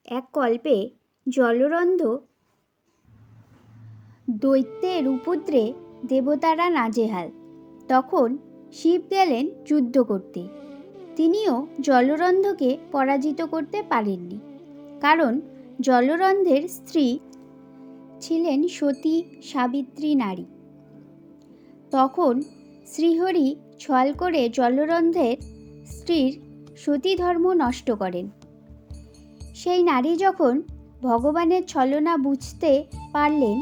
এক কল্পে জলরন্ধ দৈত্যের উপদ্রে দেবতারা নাজেহাল। তখন শিব গেলেন যুদ্ধ করতে। তিনিও জলরন্ধকে পরাজিত করতে পারেননি, কারণ জলরন্ধের স্ত্রী ছিলেন সতী সাবিত্রী নারী। তখন শ্রীহরি ছল করে জলরন্ধের স্ত্রীর সতী ধর্ম নষ্ট করেন। সেই নারী যখন ভগবানের ছলনা বুঝতে পারলেন,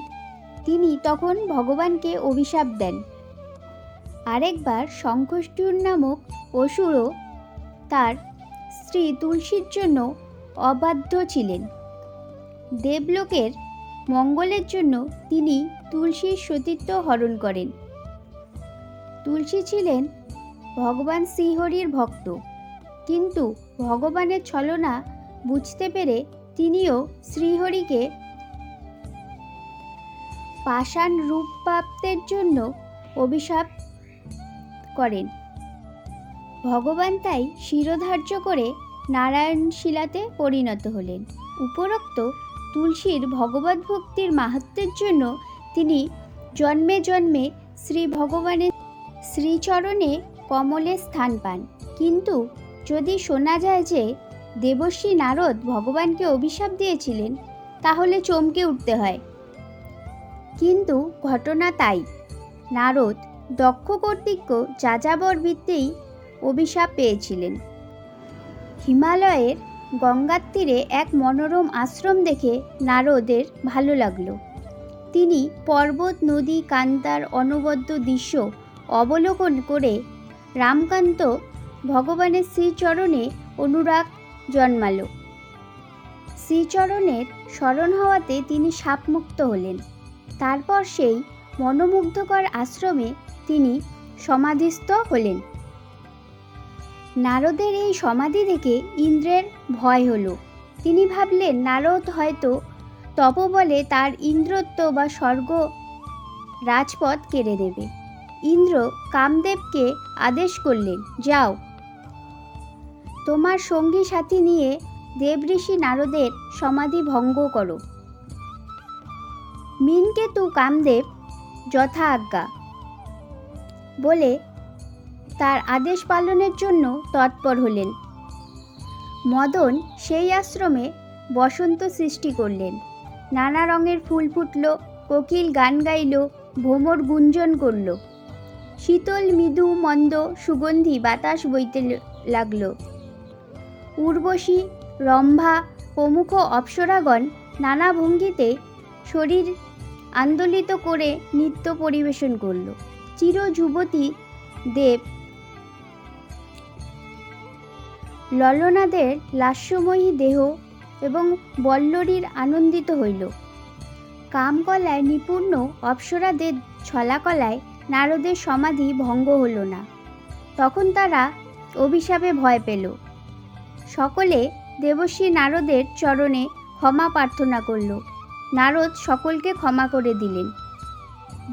তিনি তখন ভগবানকে অভিশাপ দেন। আরেকবার শঙ্খচূড় নামক অসুরও তার স্ত্রী তুলসীর জন্য অবাধ্য ছিলেন। দেবলোকের মঙ্গলের জন্য তিনি তুলসীর সতীত্ব হরণ করেন। তুলসী ছিলেন ভগবান শ্রীহরির ভক্ত, কিন্তু ভগবানের ছলনা বুঝতে পেরে তিনিও শ্রীহরিকে পাষাণ রূপ প্রাপ্তের জন্য অভিশাপ করেন। ভগবান তাই শিরোধার্য করে নারায়ণ শিলাতে পরিণত হলেন। উপরোক্ত তুলসীর ভগবত ভক্তির মাহাত্ম্যের জন্য তিনি জন্মে জন্মে শ্রী ভগবানের শ্রীচরণে কমলে স্থান পান। কিন্তু যদি শোনা যায় যে দেবর্ষি নারদ ভগবানকে অভিশাপ দিয়েছিলেন, তাহলে চমকে উঠতে হয়। কিন্তু ঘটনা তাই। নারদ দক্ষ কর্তৃক যাযাবর বিদ্যেই অভিশাপ পেয়েছিলেন। হিমালয়ের গঙ্গার তীরে এক মনোরম আশ্রম দেখে নারদের ভালো লাগলো। তিনি পর্বত, নদী, কান্তার অনবদ্য দৃশ্য অবলোকন করে রামকান্ত ভগবানের শ্রীচরণে অনুরাগ জন্মালো। শ্রীচরণের শরণ হওয়াতে তিনি শাপমুক্ত হলেন। তারপর সেই মনোমুগ্ধকর আশ্রমে তিনি সমাধিস্থ হলেন। নারদের এই সমাধি দেখে ইন্দ্রের ভয় হলো। তিনি ভাবলেন নারদ হয়তো তপবলে তার ইন্দ্রত্ব বা স্বর্গ রাজপথ কেড়ে নেবে। ইন্দ্র কামদেবকে আদেশ করলেন, যাও, তোমার সঙ্গী সাথী নিয়ে দেবঋষি নারদের সমাধি ভঙ্গ করো। মিনকেতু কামদেব যথা আজ্ঞা বলে তার আদেশ পালনের জন্য তৎপর হলেন। মদন সেই আশ্রমে বসন্ত সৃষ্টি করলেন। নানা রঙের ফুল ফুটল, কোকিল গান গাইল, ভ্রমর গুঞ্জন করল। শীতল মৃদু মন্দ সুগন্ধি বাতাস বইতে লাগল। উর্বশী, রম্ভা প্রমুখ অপ্সরাগণ নানা ভঙ্গিতে শরীর আন্দোলিত করে নৃত্য পরিবেশন করল। চির যুবতী দেব ললনাদের লাস্যময়ী দেহ এবং বল্লরীর আনন্দিত হইল। কামকলায় নিপুণ অপ্সরাদের ছলাকলায় নারদের সমাধি ভঙ্গ হল না। তখন তারা অভিশাপে ভয় পেল। সকলে দেবর্ষি নারদের চরণে ক্ষমা প্রার্থনা করল। নারদ সকলকে ক্ষমা করে দিলেন।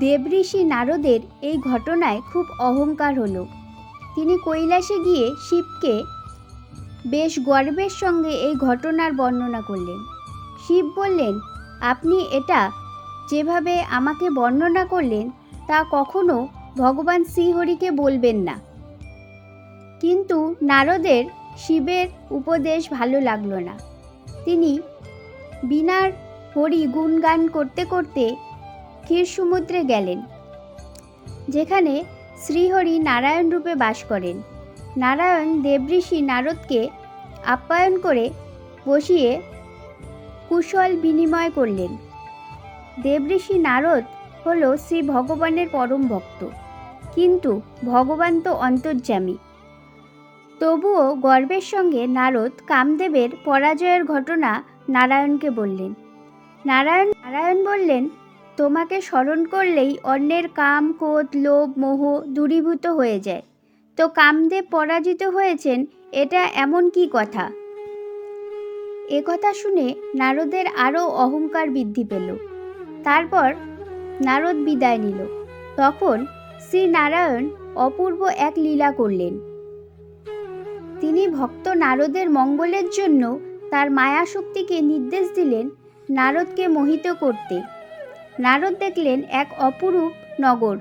দেবঋষি নারদের এই ঘটনায় খুব অহংকার হলো। তিনি কৈলাসে গিয়ে শিবকে বেশ গর্বের সঙ্গে এই ঘটনার বর্ণনা করলেন। শিব বললেন, আপনি এটা যেভাবে আমাকে বর্ণনা করলেন তা কখনো ভগবান শ্রীহরিকে বলবেন না। কিন্তু নারদের শিবের উপদেশ ভালো লাগলো না। তিনি বিনার হরি গুণগান করতে করতে ক্ষীর সমুদ্রে গেলেন, যেখানে শ্রীহরি নারায়ণ রূপে বাস করেন। নারায়ণ দেবঋষি নারদকে আপ্যায়ন করে বসিয়ে কুশল বিনিময় করলেন। দেবঋষি নারদ হল শ্রী ভগবানের পরম ভক্ত, কিন্তু ভগবান তো অন্তর্যামী। তবুও গর্বের সঙ্গে নারদ কামদেবের পরাজয়ের ঘটনা নারায়ণকে বললেন। নারায়ণ বললেন, তোমাকে স্মরণ করলেই অন্যের কাম, ক্রোধ, লোভ, মোহ দূরীভূত হয়ে যায়। তো কামদেব পরাজিত হয়েছেন, এটা এমন কি কথা? এ কথা শুনে নারদের আরও অহংকার বৃদ্ধি পেল। তারপর নারদ বিদায় নিল। তখন শ্রী নারায়ণ অপূর্ব এক লীলা করলেন। তিনি ভক্ত নারদের মঙ্গলের জন্য তার মায়া শক্তিকে নির্দেশ দিলেন নারদকে মোহিত করতে। নারদ দেখলেন এক অপরূপ নগর,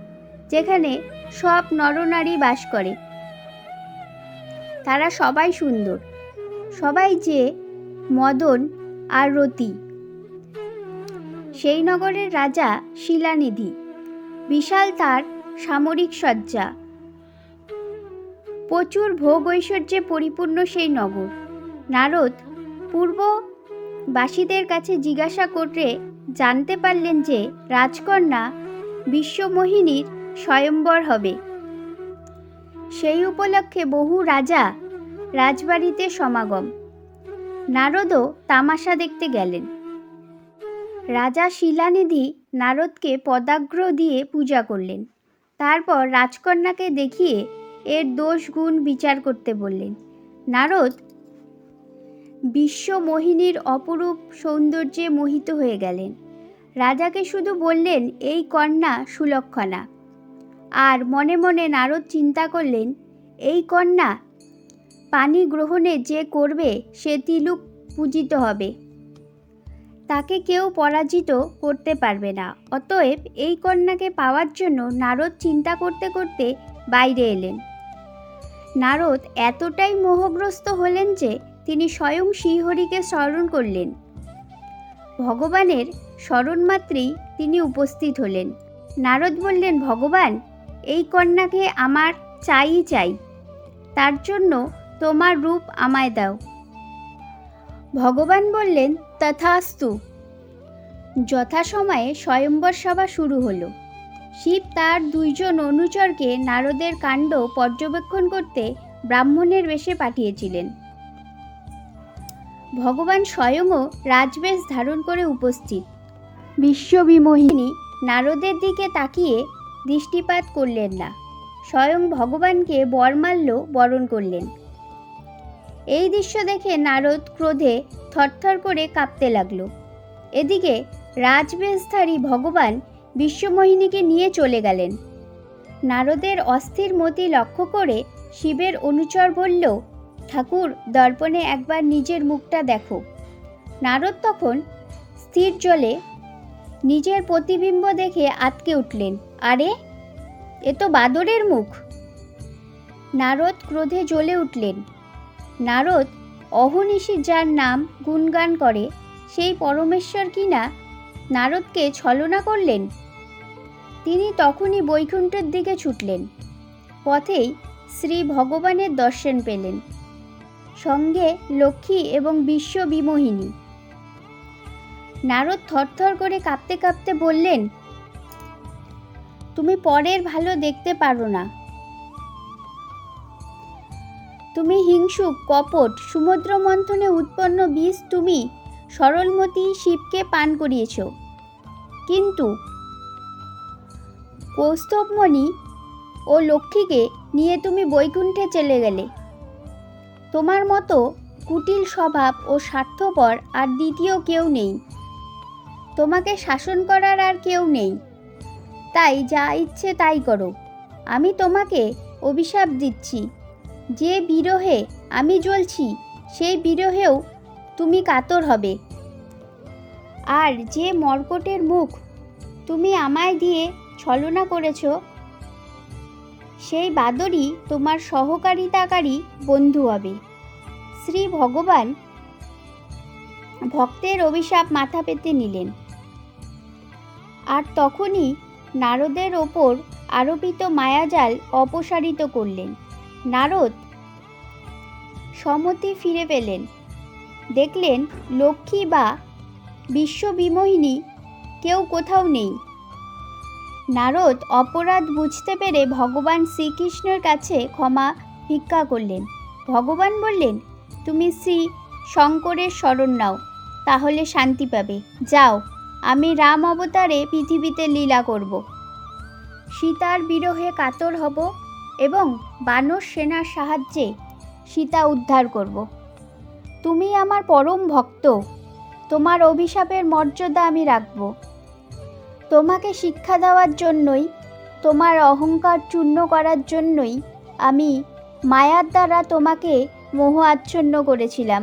যেখানে সব নরনারী বাস করে। তারা সবাই সুন্দর, সবাই যে মদন আর রতি। সেই নগরের রাজা শিলানিধি, বিশাল তার সামরিক সজ্জা, প্রচুর ভোগ ঐশ্বর্যে পরিপূর্ণ সেই নগর। নারদ পূর্ববাসীদের কাছে জিজ্ঞাসা করে জানতে পারলেন যে রাজকন্যা বিশ্বমোহিনীর স্বয়ম্বর হবে। সেই উপলক্ষে বহু রাজা রাজবাড়িতে সমাগম। নারদও তামাশা দেখতে গেলেন। রাজা শিলানিধি নারদকে পদাগ্র দিয়ে পূজা করলেন। তারপর রাজকন্যাকে দেখিয়ে এর দোষ গুণ বিচার করতে বললেন। নারদ বিশ্বমোহিনীর অপরূপ সৌন্দর্যে মোহিত হয়ে গেলেন। রাজাকে শুধু বললেন এই কন্যা সুলক্ষণা। আর মনে মনে নারদ চিন্তা করলেন, এই কন্যা পানি গ্রহণে যে করবে সে তিলক পূজিত হবে, তাকে কেউ পরাজিত করতে পারবে না। অতএব এই কন্যাকে পাওয়ার জন্য নারদ চিন্তা করতে করতে বাইরে এলেন। নারদ এতটাই মোহগ্রস্ত হলেন যে তিনি স্বয়ং শ্রীহরিকে স্মরণ করলেন। ভগবানের স্মরণ মাত্রেই তিনি উপস্থিত হলেন। নারদ বললেন, ভগবান, এই কন্যাকে আমার চাই, তার জন্য তোমার রূপ আমায় দাও। ভগবান বললেন, তথাস্তু। যথাসময়ে স্বয়ম্বর সভা শুরু হলো। শিব তার 2 জন অনুচরকে নারদের কাণ্ড পর্যবেক্ষণ করতে ব্রাহ্মণের বেশে পাঠিয়েছিলেন। ভগবান স্বয়ংও রাজবেশ ধারণ করে উপস্থিত। বিশ্ববিমোহিনী নারদের দিকে তাকিয়ে দৃষ্টিপাত করলেন না, স্বয়ং ভগবানকে বরমাল্য বরণ করলেন। এই দৃশ্য দেখে নারদ ক্রোধে থরথর করে কাঁপতে লাগলো। এদিকে রাজবেশধারী ভগবান বিশ্বমোহিনীকে নিয়ে চলে গেলেন। নারদের অস্থির মতি লক্ষ্য করে শিবের অনুচর বলল, ঠাকুর, দর্পণে একবার নিজের মুখটা দেখো। নারদ তখন স্থির জলে নিজের প্রতিবিম্ব দেখে আঁতকে উঠলেন। আরে, এ তো বাদরের মুখ! নারদ ক্রোধে জ্বলে উঠলেন। নারদ অহর্নিশি যার নাম গুণগান করে সেই পরমেশ্বর কিনা নারদকে ছলনা করলেন। তিনি তখনই বৈকুণ্ঠের দিকে ছুটলেন। পথেই শ্রী ভগবানের দর্শন পেলেন, সঙ্গে লক্ষ্মী এবং বিশ্ববিমোহিনী। নারদ থরথর করে কাঁপতে কাঁপতে বললেন, তুমি পরের ভালো দেখতে পারো না। তুমি হিংসুক, কপট, সমুদ্র মন্থনে উৎপন্ন বিষ তুমি সরলমতি শিবকে পান করিয়েছ, কিন্তু কৌস্তভমণি ও লক্ষ্মীকে নিয়ে তুমি বৈকুণ্ঠে চলে গেলে। তোমার মতো কুটিল স্বভাব ও স্বার্থপর আর দ্বিতীয় কেউ নেই। তোমাকে শাসন করার আর কেউ নেই, তাই যা ইচ্ছে তাই করো। আমি তোমাকে অভিশাপ দিচ্ছি, যে বিরহে আমি জ্বলছি সেই বিরহেও তুমি কাতর হবে। আর যে মর্কটের মুখ তুমি আমায় দিয়ে ছলনা করেছ, সেই বাদরই তোমার সহকারিতাকারী বন্ধু হবে। শ্রী ভগবান ভক্তের অভিশাপ মাথা পেতে নিলেন। আর তখনই নারদের ওপর আরোপিত মায়াজাল অপসারিত করলেন। নারদ সমতি ফিরে পেলেন। দেখলেন লক্ষ্মী বা বিশ্ববিমোহিনী কেউ কোথাও নেই। নারদ অপরাধ বুঝতে পেরে ভগবান শ্রীকৃষ্ণের কাছে ক্ষমা ভিক্ষা করলেন। ভগবান বললেন, তুমি শ্রী শঙ্করের শরণ নাও, তাহলে শান্তি পাবে। যাও, আমি রাম অবতারে পৃথিবীতে লীলা করব। সীতার বিরহে কাতর হব এবং বানর সেনার সাহায্যে সীতা উদ্ধার করব। তুমি আমার পরম ভক্ত, তোমার অভিশাপের মর্যাদা আমি রাখব। তোমাকে শিক্ষা দেওয়ার জন্যই, তোমার অহংকার চূর্ণ করার জন্যই আমি মায়ার দ্বারা তোমাকে মোহ আচ্ছন্ন করেছিলাম।